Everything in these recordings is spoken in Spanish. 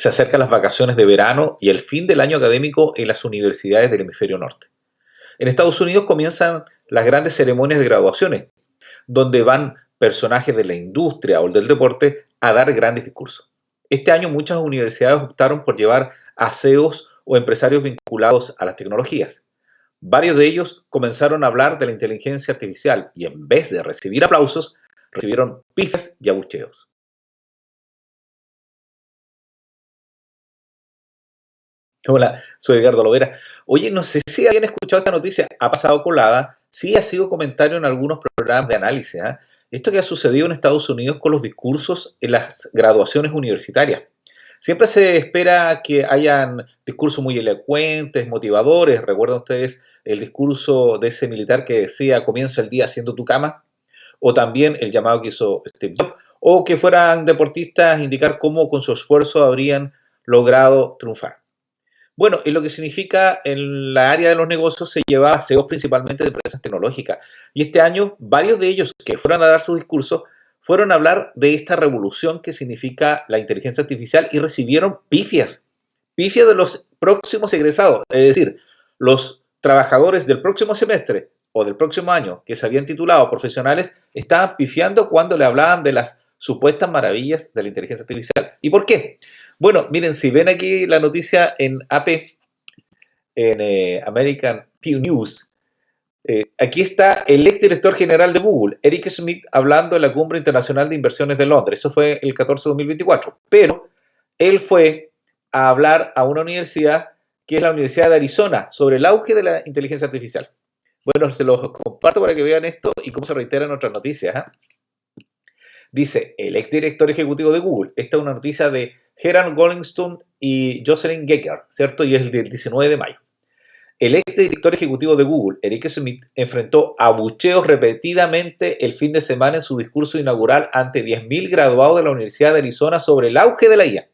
se acercan las vacaciones de verano y el fin del año académico en las universidades del hemisferio norte. En Estados Unidos comienzan las grandes ceremonias de graduaciones, donde van personajes de la industria o del deporte a dar grandes discursos. Este año muchas universidades optaron por llevar a CEOs o empresarios vinculados a las tecnologías. Varios de ellos comenzaron a hablar de la inteligencia artificial y en vez de recibir aplausos, recibieron pifes y abucheos. Hola, soy Edgardo Lovera. Oye, no sé si habían escuchado esta noticia, ha pasado colada, sí ha sido comentario en algunos programas de análisis, ¿ah? Esto que ha sucedido en Estados Unidos con los discursos en las graduaciones universitarias. Siempre se espera que hayan discursos muy elocuentes, motivadores. ¿Recuerdan ustedes el discurso de ese militar que decía comienza el día haciendo tu cama? O también el llamado que hizo Steve Jobs. O que fueran deportistas, indicar cómo con su esfuerzo habrían logrado triunfar. Bueno, y lo que significa en la área de los negocios se lleva a CEOs principalmente de empresas tecnológicas. Y este año, varios de ellos que fueron a dar sus discursos fueron a hablar de esta revolución que significa la inteligencia artificial y recibieron pifias. Pifias de los próximos egresados, es decir, los trabajadores del próximo semestre o del próximo año que se habían titulado profesionales estaban pifiando cuando le hablaban de las supuestas maravillas de la inteligencia artificial. ¿Y por qué? Bueno, miren, si ven aquí la noticia en AP, en American Pew News, aquí está el exdirector general de Google, Eric Schmidt, hablando en la Cumbre Internacional de Inversiones de Londres. Eso fue el 14 de 2024. Pero él fue a hablar a una universidad que es la Universidad de Arizona sobre el auge de la inteligencia artificial. Bueno, se los comparto para que vean esto y cómo se reiteran otras noticias, ¿eh? Dice el exdirector ejecutivo de Google. Esta es una noticia de Gerald Goldstone y Jocelyn Gecker, ¿cierto? Y es del 19 de mayo. El exdirector ejecutivo de Google, Eric Schmidt, enfrentó abucheos repetidamente el fin de semana en su discurso inaugural ante 10.000 graduados de la Universidad de Arizona sobre el auge de la IA.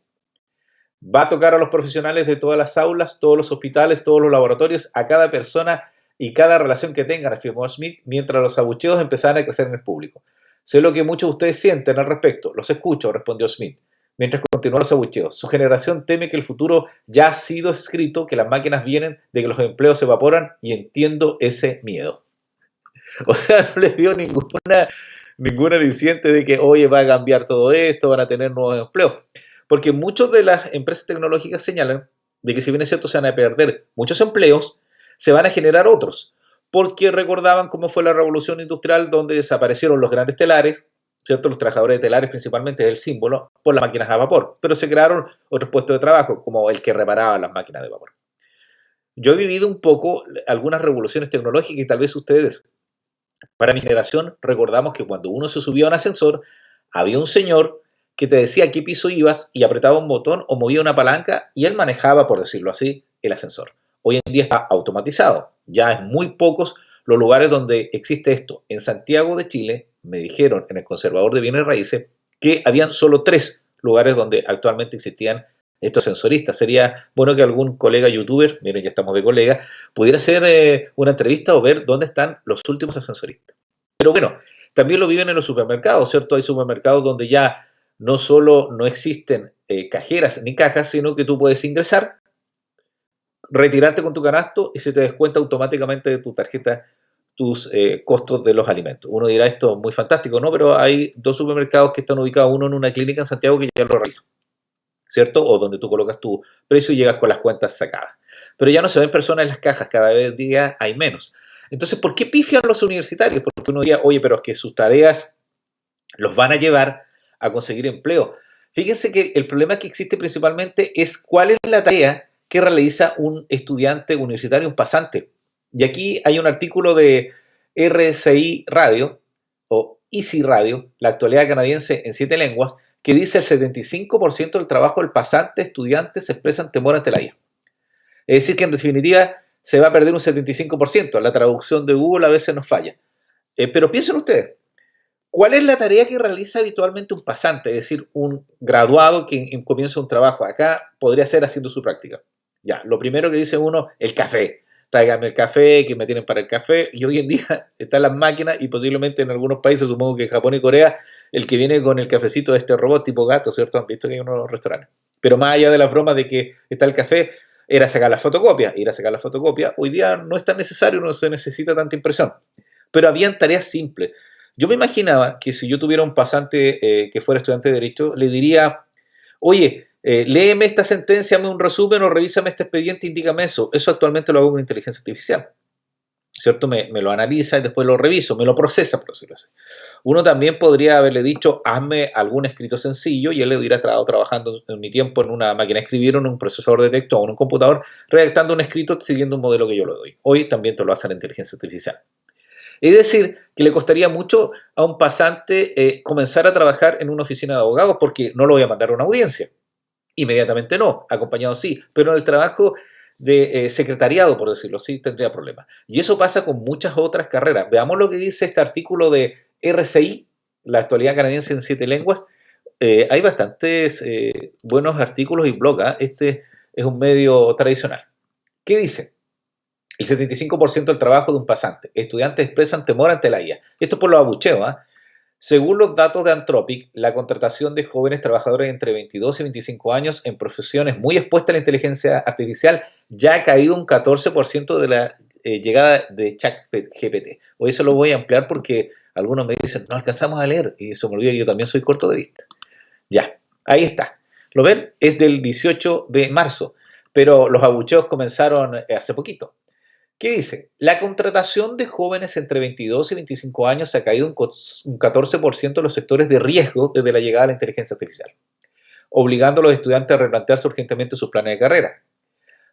Va a tocar a los profesionales de todas las aulas, todos los hospitales, todos los laboratorios, a cada persona y cada relación que tengan, afirmó Schmidt, mientras los abucheos empezaban a crecer en el público. Sé lo que muchos de ustedes sienten al respecto, los escucho, respondió Schmidt, mientras continuó los abucheos. Su generación teme que el futuro ya ha sido escrito, que las máquinas vienen, de que los empleos se evaporan y entiendo ese miedo. O sea, no les dio ningún aliciente de que, oye, va a cambiar todo esto, van a tener nuevos empleos. Porque muchas de las empresas tecnológicas señalan de que si bien es cierto se van a perder muchos empleos, se van a generar otros. Porque recordaban cómo fue la revolución industrial donde desaparecieron los grandes telares, ¿cierto? Los trabajadores de telares principalmente es el símbolo, por las máquinas a vapor. Pero se crearon otros puestos de trabajo, como el que reparaba las máquinas de vapor. Yo he vivido un poco algunas revoluciones tecnológicas y tal vez ustedes, para mi generación, recordamos que cuando uno se subía a un ascensor, había un señor que te decía a qué piso ibas y apretaba un botón o movía una palanca y él manejaba, por decirlo así, el ascensor. Hoy en día está automatizado. Ya es muy pocos los lugares donde existe esto. En Santiago de Chile, me dijeron en el Conservador de Bienes Raíces que habían solo 3 lugares donde actualmente existían estos ascensoristas. Sería bueno que algún colega youtuber, miren, ya estamos de colega, pudiera hacer una entrevista o ver dónde están los últimos ascensoristas. Pero bueno, también lo viven en los supermercados, ¿cierto? Hay supermercados donde ya no solo no existen cajeras ni cajas, sino que tú puedes ingresar, retirarte con tu canasto y se te descuenta automáticamente de tu tarjeta tus costos de los alimentos. Uno dirá esto es muy fantástico, ¿no? Pero hay 2 supermercados que están ubicados, uno en una clínica en Santiago que ya lo realizan, ¿cierto? O donde tú colocas tu precio y llegas con las cuentas sacadas. Pero ya no se ven personas en las cajas, cada vez día hay menos. Entonces, ¿por qué pifian los universitarios? Porque uno diría, oye, pero es que sus tareas los van a llevar a conseguir empleo. Fíjense que el problema que existe principalmente es cuál es la tarea que realiza un estudiante universitario, un pasante. Y aquí hay un artículo de RCI Radio o Easy Radio, la actualidad canadiense en 7 lenguas, que dice el 75% del trabajo del pasante estudiante se expresan temor ante la IA. Es decir, que en definitiva se va a perder un 75%. La traducción de Google a veces nos falla. Pero piensen ustedes, ¿cuál es la tarea que realiza habitualmente un pasante? Es decir, un graduado que comienza un trabajo. Acá podría ser haciendo su práctica. Ya, lo primero que dice uno, el café. Tráigame el café, que me tienen para el café. Y hoy en día están las máquinas y posiblemente en algunos países, supongo que en Japón y Corea, el que viene con el cafecito de este robot tipo gato, ¿cierto? Han visto que hay unos restaurantes. Pero más allá de las bromas de que está el café, era sacar la fotocopia. Ir a sacar la fotocopia, hoy día no es tan necesario, no se necesita tanta impresión. Pero habían tareas simples. Yo me imaginaba que si yo tuviera un pasante que fuera estudiante de Derecho, le diría, oye, léeme esta sentencia, hazme un resumen o revísame este expediente, indícame eso. Eso actualmente lo hago con inteligencia artificial. ¿Cierto? Me lo analiza y después lo reviso, me lo procesa, por decirlo así. Uno también podría haberle dicho, hazme algún escrito sencillo y él le hubiera estado trabajando en mi tiempo en una máquina de escribir, en un procesador de texto o en un computador, redactando un escrito siguiendo un modelo que yo le doy. Hoy también te lo hace la inteligencia artificial. Es decir, que le costaría mucho a un pasante comenzar a trabajar en una oficina de abogados porque no lo voy a mandar a una audiencia. Inmediatamente no, acompañado sí, pero en el trabajo de secretariado, por decirlo así, tendría problemas. Y eso pasa con muchas otras carreras. Veamos lo que dice este artículo de RCI, la actualidad canadiense en 7 lenguas. Hay bastantes buenos artículos y blogs. ¿Eh? Este es un medio tradicional. ¿Qué dice? El 75% del trabajo de un pasante. Estudiantes expresan temor ante la IA. Esto es por los abucheos. ¿Eh? Según los datos de Anthropic, la contratación de jóvenes trabajadores entre 22 y 25 años en profesiones muy expuestas a la inteligencia artificial ya ha caído un 14% de la llegada de ChatGPT. Hoy eso lo voy a ampliar porque algunos me dicen, no alcanzamos a leer, y eso me olvida, yo también soy corto de vista. Ya, ahí está. ¿Lo ven? Es del 18 de marzo, pero los abucheos comenzaron hace poquito. ¿Qué dice? La contratación de jóvenes entre 22 y 25 años se ha caído un 14% en los sectores de riesgo desde la llegada de la inteligencia artificial, obligando a los estudiantes a replantearse urgentemente sus planes de carrera.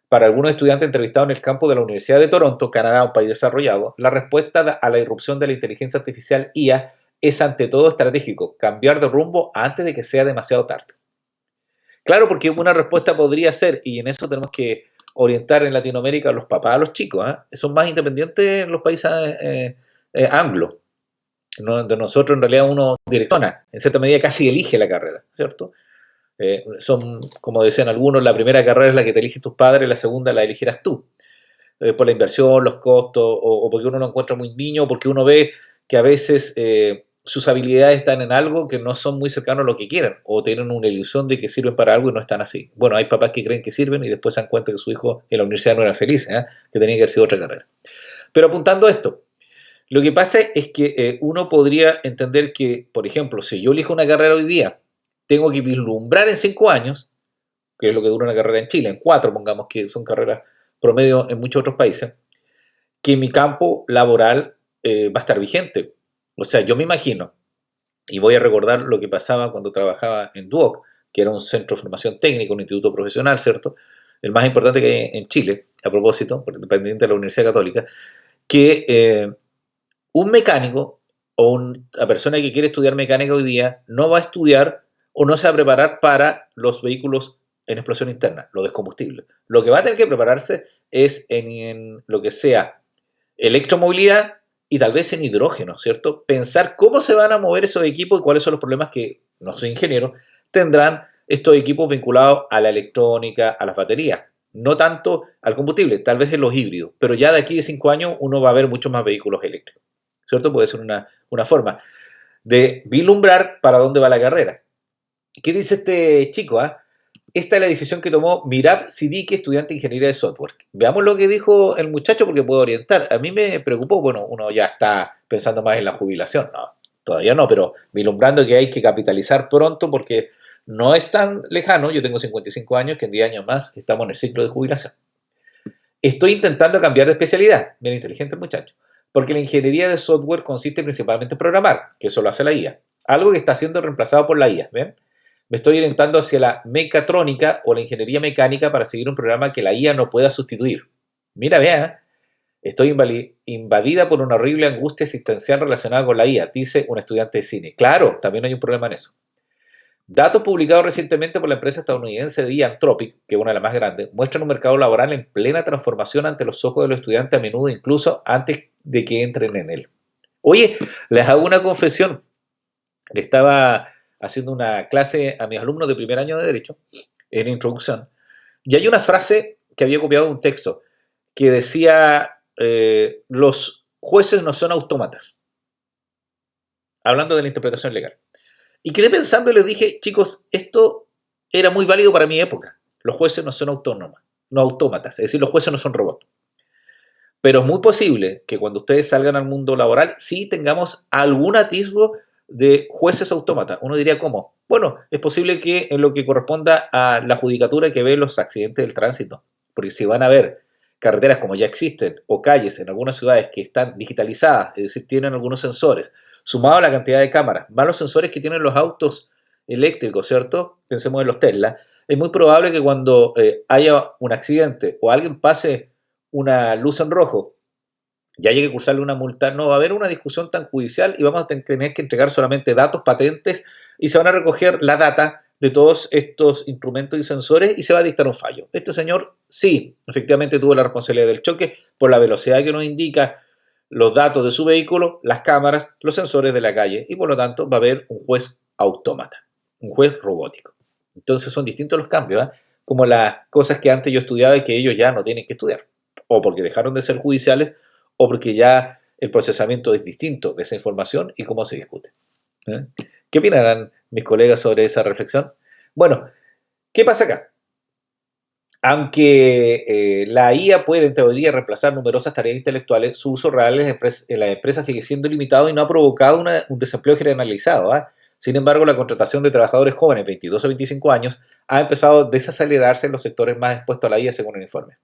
Para algunos estudiantes entrevistados en el campo de la Universidad de Toronto, Canadá, un país desarrollado, la respuesta a la irrupción de la inteligencia artificial IA es ante todo estratégico, cambiar de rumbo antes de que sea demasiado tarde. Claro, porque una respuesta podría ser, y en eso tenemos que orientar en Latinoamérica a los papás, a los chicos, ¿eh? Son más independientes en los países anglos. No, de nosotros en realidad uno direcciona, en cierta medida casi elige la carrera, ¿cierto? Son, como decían algunos, la primera carrera es la que te eligen tus padres, la segunda la elegirás tú, por la inversión, los costos, o porque uno lo encuentra muy niño, o porque uno ve que a veces sus habilidades están en algo que no son muy cercanos a lo que quieren, o tienen una ilusión de que sirven para algo y no están así. Bueno, hay papás que creen que sirven y después se dan cuenta que su hijo en la universidad no era feliz, que tenía que haber sido otra carrera. Pero apuntando a esto, lo que pasa es que uno podría entender que, por ejemplo, si yo elijo una carrera hoy día, tengo que vislumbrar en 5 años, que es lo que dura una carrera en Chile, en 4 pongamos que son carreras promedio en muchos otros países, que mi campo laboral va a estar vigente. O sea, yo me imagino, y voy a recordar lo que pasaba cuando trabajaba en Duoc, que era un centro de formación técnica, un instituto profesional, ¿cierto? El más importante que hay en Chile, a propósito, dependiente de la Universidad Católica, que un mecánico o una persona que quiere estudiar mecánica hoy día no va a estudiar o no se va a preparar para los vehículos en explosión interna, los descombustibles. Lo que va a tener que prepararse es en lo que sea electromovilidad y tal vez en hidrógeno, ¿cierto? Pensar cómo se van a mover esos equipos y cuáles son los problemas que, no soy ingeniero, tendrán estos equipos vinculados a la electrónica, a las baterías. No tanto al combustible, tal vez en los híbridos, pero ya de aquí de 5 años uno va a ver muchos más vehículos eléctricos, ¿cierto? Puede ser una forma de vislumbrar para dónde va la carrera. ¿Qué dice este chico? Esta es la decisión que tomó Mirab Siddiqui, estudiante de ingeniería de software. Veamos lo que dijo el muchacho porque puedo orientar. A mí me preocupó, bueno, uno ya está pensando más en la jubilación. No, todavía no, pero vislumbrando que hay que capitalizar pronto porque no es tan lejano. Yo tengo 55 años, que en 10 años más estamos en el ciclo de jubilación. Estoy intentando cambiar de especialidad. Bien inteligente el muchacho. Porque la ingeniería de software consiste principalmente en programar, que eso lo hace la IA. Algo que está siendo reemplazado por la IA, ¿ven? Me estoy orientando hacia la mecatrónica o la ingeniería mecánica para seguir un programa que la IA no pueda sustituir. Mira, vea, estoy invadida por una horrible angustia existencial relacionada con la IA, dice un estudiante de cine. Claro, también hay un problema en eso. Datos publicados recientemente por la empresa estadounidense de Anthropic, que es una de las más grandes, muestran un mercado laboral en plena transformación ante los ojos de los estudiantes, a menudo incluso antes de que entren en él. Oye, les hago una confesión. Estaba haciendo una clase a mis alumnos de primer año de Derecho, en introducción, y hay una frase que había copiado de un texto que decía, los jueces no son autómatas, hablando de la interpretación legal. Y quedé pensando y les dije, chicos, esto era muy válido para mi época. Los jueces no son autónomos, no autómatas, es decir, los jueces no son robots. Pero es muy posible que cuando ustedes salgan al mundo laboral sí tengamos algún atisbo de jueces autómatas. Uno diría, ¿cómo? Bueno, es posible que en lo que corresponda a la judicatura que ve los accidentes del tránsito, porque si van a ver carreteras como ya existen o calles en algunas ciudades que están digitalizadas, es decir, tienen algunos sensores, sumado a la cantidad de cámaras, más los sensores que tienen los autos eléctricos, ¿cierto? Pensemos en los Tesla, es muy probable que cuando haya un accidente o alguien pase una luz en rojo, ya llegue a cursarle una multa, no va a haber una discusión tan judicial y vamos a tener que entregar solamente datos, patentes y se van a recoger la data de todos estos instrumentos y sensores y se va a dictar un fallo. Este señor sí, efectivamente tuvo la responsabilidad del choque por la velocidad que nos indica los datos de su vehículo, las cámaras, los sensores de la calle y por lo tanto va a haber un juez autómata, un juez robótico. Entonces son distintos los cambios, ¿eh? Como las cosas que antes yo estudiaba y que ellos ya no tienen que estudiar, o porque dejaron de ser judiciales o porque ya el procesamiento es distinto de esa información y cómo se discute. ¿Eh? ¿Qué opinarán mis colegas sobre esa reflexión? Bueno, ¿qué pasa acá? Aunque la IA puede en teoría reemplazar numerosas tareas intelectuales, su uso real en la empresa sigue siendo limitado y no ha provocado un desempleo generalizado. ¿Ah? Sin embargo, la contratación de trabajadores jóvenes, 22 a 25 años, ha empezado a desacelerarse en los sectores más expuestos a la IA según el informe.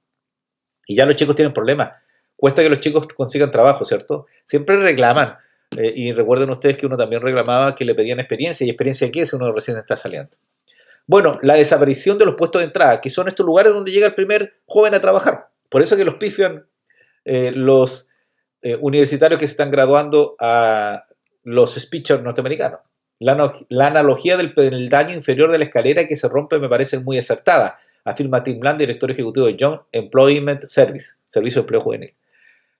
Y ya los chicos tienen problemas. Cuesta que los chicos consigan trabajo, ¿cierto? Siempre reclaman. Y recuerden ustedes que uno también reclamaba que le pedían experiencia. ¿Y experiencia qué si uno recién está saliendo? Bueno, la desaparición de los puestos de entrada, que son estos lugares donde llega el primer joven a trabajar. Por eso que los pifian los universitarios que se están graduando a los speechers norteamericanos. La analogía del peldaño inferior de la escalera que se rompe me parece muy acertada, afirma Tim Bland, director ejecutivo de Young Employment Service, Servicio de Empleo Juvenil.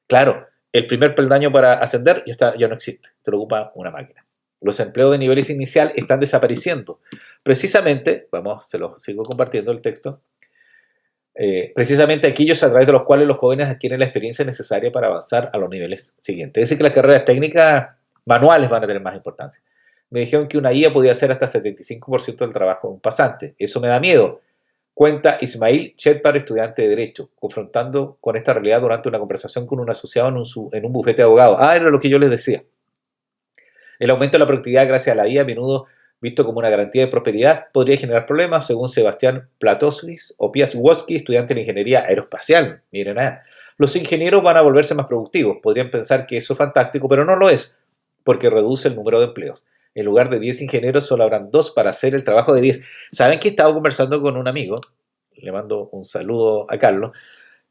Claro, el primer peldaño para ascender ya no existe, te lo ocupa una máquina. Los empleos de niveles inicial están desapareciendo. Precisamente, vamos, se los sigo compartiendo el texto, precisamente aquellos a través de los cuales los jóvenes adquieren la experiencia necesaria para avanzar a los niveles siguientes. Es decir, que las carreras técnicas manuales van a tener más importancia. Me dijeron que una IA podía hacer hasta 75% del trabajo de un pasante. Eso me da miedo, cuenta Ismail Chetbar, estudiante de Derecho, confrontando con esta realidad durante una conversación con un asociado en un bufete de abogados. Ah, era lo que yo les decía. El aumento de la productividad gracias a la IA, a menudo visto como una garantía de prosperidad, podría generar problemas, según Sebastián Platoswitz o Piaswoski, estudiante de ingeniería aeroespacial. Miren, los ingenieros van a volverse más productivos. Podrían pensar que eso es fantástico, pero no lo es, porque reduce el número de empleos. En lugar de 10 ingenieros, solo habrán 2 para hacer el trabajo de 10. ¿Saben que he estado conversando con un amigo? Le mando un saludo a Carlos,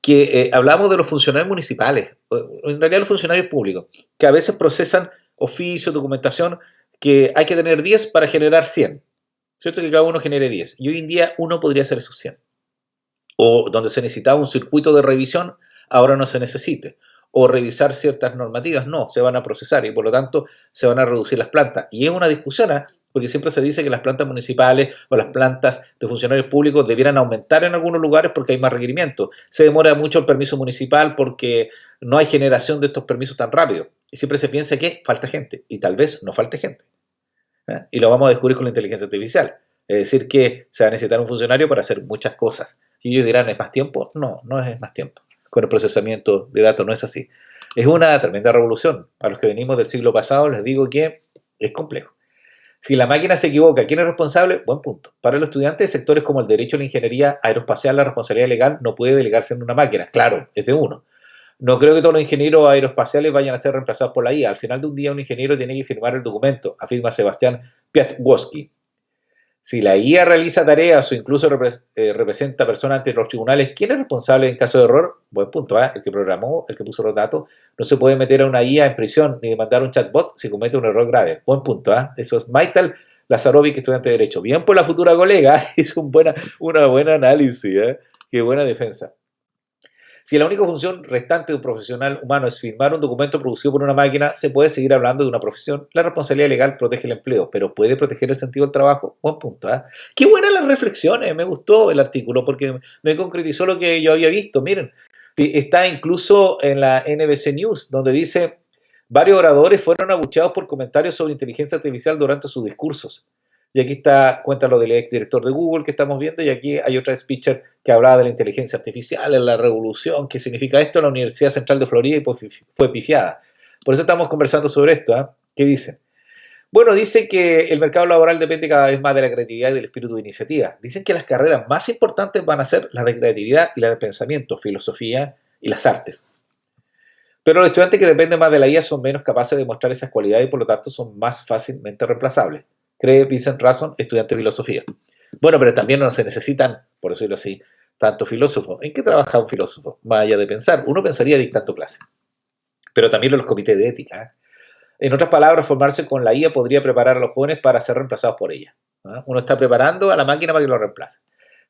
que hablamos de los funcionarios municipales, en realidad los funcionarios públicos, que a veces procesan oficios, documentación, que hay que tener 10 para generar 100. ¿Cierto? Que cada uno genere 10. Y hoy en día uno podría hacer esos 100. O donde se necesitaba un circuito de revisión, ahora no se necesite. O revisar ciertas normativas, no, se van a procesar y por lo tanto se van a reducir las plantas. Y es una discusión, ¿eh? Porque siempre se dice que las plantas municipales o las plantas de funcionarios públicos debieran aumentar en algunos lugares porque hay más requerimientos. Se demora mucho el permiso municipal porque no hay generación de estos permisos tan rápido. Y siempre se piensa que falta gente y tal vez no falte gente. ¿Eh? Y lo vamos a descubrir con la inteligencia artificial. Es decir, que se va a necesitar un funcionario para hacer muchas cosas. Y ellos dirán, ¿es más tiempo? No, no es más tiempo. Con el procesamiento de datos no es así. Es una tremenda revolución. A los que venimos del siglo pasado les digo que es complejo. Si la máquina se equivoca, ¿quién es responsable? Buen punto. Para los estudiantes de sectores como el derecho a la ingeniería aeroespacial, la responsabilidad legal no puede delegarse en una máquina. Claro, es de uno. No creo que todos los ingenieros aeroespaciales vayan a ser reemplazados por la IA. Al final de un día un ingeniero tiene que firmar el documento, afirma Sebastián Piatwoski. Si la IA realiza tareas o incluso representa personas ante los tribunales, ¿quién es responsable en caso de error? Buen punto, ¿eh? El que programó, el que puso los datos. No se puede meter a una IA en prisión ni demandar a un chatbot si comete un error grave. Buen punto, ¿eh? Eso es Maital Lazarovic, estudiante de Derecho. Bien por la futura colega, hizo una buena análisis, ¿eh? Qué buena defensa. Si la única función restante de un profesional humano es firmar un documento producido por una máquina, se puede seguir hablando de una profesión. La responsabilidad legal protege el empleo, pero ¿puede proteger el sentido del trabajo? Buen punto, ¿eh? Qué buenas las reflexiones, me gustó el artículo porque me concretizó lo que yo había visto. Miren, está incluso en la NBC News, donde dice, varios oradores fueron abucheados por comentarios sobre inteligencia artificial durante sus discursos. Y aquí está, cuenta lo del exdirector de Google que estamos viendo, y aquí hay otra speaker que hablaba de la inteligencia artificial, en la revolución, qué significa esto. La Universidad Central de Florida y fue pifiada. Por eso estamos conversando sobre esto. ¿Qué dicen? Bueno, dice que el mercado laboral depende cada vez más de la creatividad y del espíritu de iniciativa. Dicen que las carreras más importantes van a ser las de creatividad y las de pensamiento, filosofía y las artes. Pero los estudiantes que dependen más de la IA son menos capaces de mostrar esas cualidades y por lo tanto son más fácilmente reemplazables, cree Vincent Rasson, estudiante de filosofía. Bueno, pero también no se necesitan, por decirlo así, tanto filósofos. ¿En qué trabaja un filósofo? Más allá de pensar, uno pensaría dictando clases, pero también los comités de ética. En otras palabras, formarse con la IA podría preparar a los jóvenes para ser reemplazados por ella. Uno está preparando a la máquina para que lo reemplace.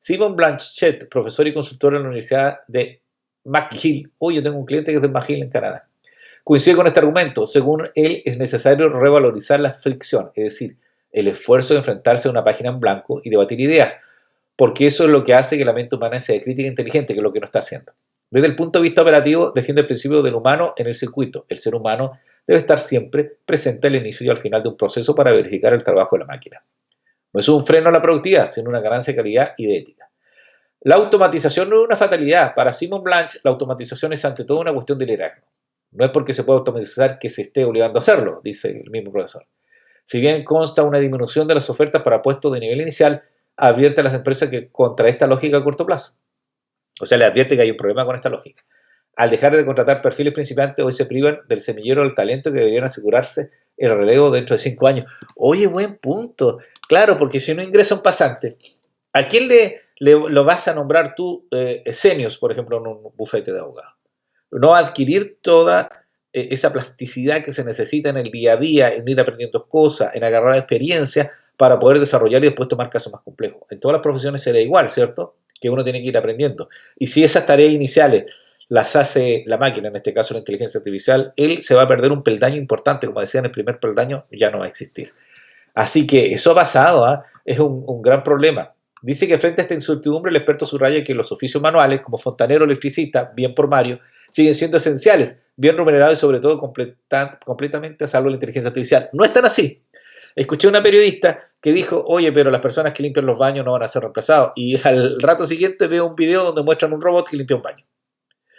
Simon Blanchet, profesor y consultor en la Universidad de McGill. Hoy yo tengo un cliente que es de McGill en Canadá. Coincide con este argumento. Según él, es necesario revalorizar la fricción, es decir, el esfuerzo de enfrentarse a una página en blanco y debatir ideas, porque eso es lo que hace que la mente humana sea crítica e inteligente, que es lo que no está haciendo. Desde el punto de vista operativo, defiende el principio del humano en el circuito. El ser humano debe estar siempre presente al inicio y al final de un proceso para verificar el trabajo de la máquina. No es un freno a la productividad, sino una ganancia de calidad y de ética. La automatización no es una fatalidad. Para Simon Blanch, la automatización es ante todo una cuestión de liderazgo. No es porque se pueda automatizar que se esté obligando a hacerlo, dice el mismo profesor. Si bien consta una disminución de las ofertas para puestos de nivel inicial, advierte a las empresas que contra esta lógica a corto plazo. O sea, le advierte que hay un problema con esta lógica. Al dejar de contratar perfiles principiantes, hoy se privan del semillero del talento que deberían asegurarse el relevo dentro de 5 años. Oye, buen punto. Claro, porque si no ingresa un pasante, ¿a quién lo vas a nombrar tú seniors, por ejemplo, en un bufete de abogados? No adquirir toda esa plasticidad que se necesita en el día a día, en ir aprendiendo cosas, en agarrar experiencia para poder desarrollar y después tomar casos más complejos. En todas las profesiones será igual, ¿cierto? Que uno tiene que ir aprendiendo. Y si esas tareas iniciales las hace la máquina, en este caso la inteligencia artificial, él se va a perder un peldaño importante, como decían, el primer peldaño ya no va a existir. Así que eso ha pasado, es un gran problema. Dice que frente a esta incertidumbre el experto subraya que los oficios manuales, como fontanero o electricista, bien por Mario, siguen siendo esenciales, bien remunerados y sobre todo completamente a salvo de la inteligencia artificial. No es tan así. Escuché a una periodista que dijo, oye, pero las personas que limpian los baños no van a ser reemplazados. Y al rato siguiente veo un video donde muestran un robot que limpia un baño.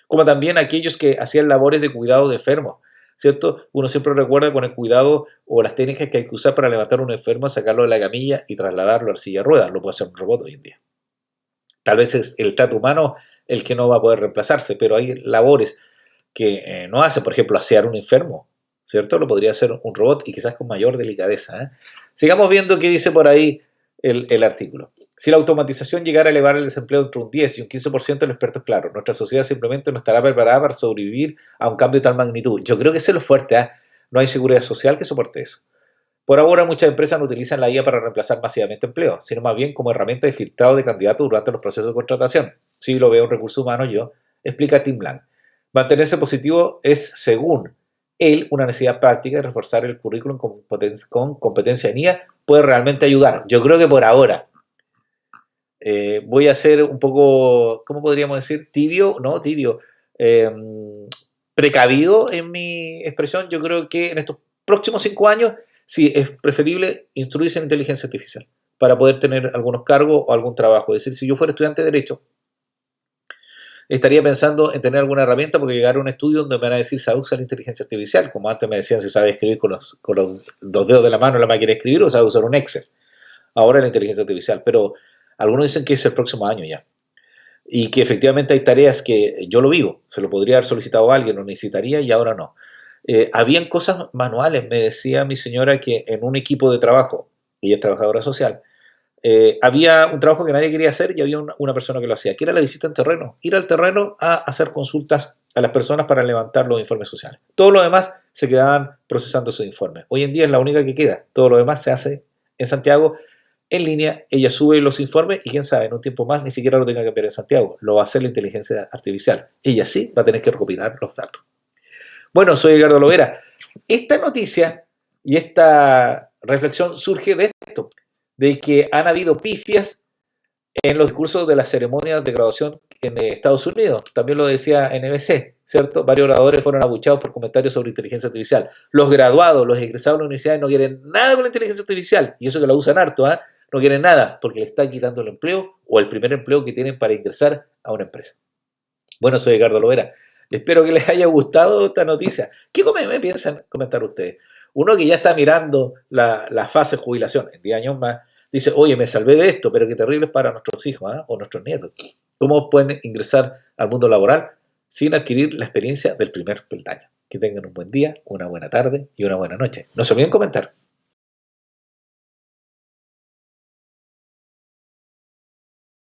Como también aquellos que hacían labores de cuidado de enfermos, ¿cierto? Uno siempre recuerda con el cuidado o las técnicas que hay que usar para levantar a un enfermo, sacarlo de la camilla y trasladarlo a la silla de ruedas. Lo puede hacer un robot hoy en día. Tal vez es el trato humano el que no va a poder reemplazarse, pero hay labores que no hace, por ejemplo, asear un enfermo, ¿cierto? Lo podría hacer un robot y quizás con mayor delicadeza. Sigamos viendo qué dice por ahí el artículo. Si la automatización llegara a elevar el desempleo entre un 10 y un 15%, los expertos, claro, nuestra sociedad simplemente no estará preparada para sobrevivir a un cambio de tal magnitud. Yo creo que ese es lo fuerte, no hay seguridad social que soporte eso. Por ahora, muchas empresas no utilizan la IA para reemplazar masivamente empleos, sino más bien como herramienta de filtrado de candidatos durante los procesos de contratación. Si lo veo un recurso humano yo, explica Tim Blank. Mantenerse positivo es, según él, una necesidad práctica y reforzar el currículum con competencia en IA puede realmente ayudar. Yo creo que por ahora voy a ser un poco, ¿cómo podríamos decir? Tibio, no tibio, eh, precavido en mi expresión. Yo creo que en estos próximos 5 años sí es preferible instruirse en inteligencia artificial para poder tener algunos cargos o algún trabajo. Es decir, si yo fuera estudiante de Derecho, estaría pensando en tener alguna herramienta porque llegar a un estudio donde me van a decir, ¿sabe usar la inteligencia artificial? Como antes me decían si sabe escribir con los dos dedos de la mano en la máquina de escribir o sabe usar un Excel. Ahora la inteligencia artificial, pero algunos dicen que es el próximo año ya. Y que efectivamente hay tareas que yo lo vivo, se lo podría haber solicitado a alguien, lo necesitaría y ahora no. Habían cosas manuales, me decía mi señora que en un equipo de trabajo, ella es trabajadora social, había un trabajo que nadie quería hacer y había una persona que lo hacía, que era la visita en terreno, ir al terreno a hacer consultas a las personas para levantar los informes sociales. Todo lo demás se quedaban procesando esos informes. Hoy en día es la única que queda, todo lo demás se hace en Santiago en línea, ella sube los informes y quién sabe, en un tiempo más ni siquiera lo tenga que enviar en Santiago, lo va a hacer la inteligencia artificial. Ella sí va a tener que recopilar los datos. Bueno, soy Edgardo Lovera. Esta noticia y esta reflexión surge de esto, de que han habido pifias en los discursos de las ceremonias de graduación en Estados Unidos, también lo decía NBC, ¿cierto? Varios oradores fueron abuchados por comentarios sobre inteligencia artificial. Los graduados, los egresados de la universidad no quieren nada con la inteligencia artificial, y eso que la usan harto, ¿eh? No quieren nada, porque le están quitando el empleo o el primer empleo que tienen para ingresar a una empresa. Bueno, soy Ricardo Lovera. Espero que les haya gustado esta noticia. ¿Qué me piensan comentar ustedes? Uno que ya está mirando la fase de jubilación en 10 años más, dice, oye, me salvé de esto, pero qué terrible es para nuestros hijos, ¿eh? O nuestros nietos. ¿Cómo pueden ingresar al mundo laboral sin adquirir la experiencia del primer peldaño? Que tengan un buen día, una buena tarde y una buena noche. No se olviden comentar.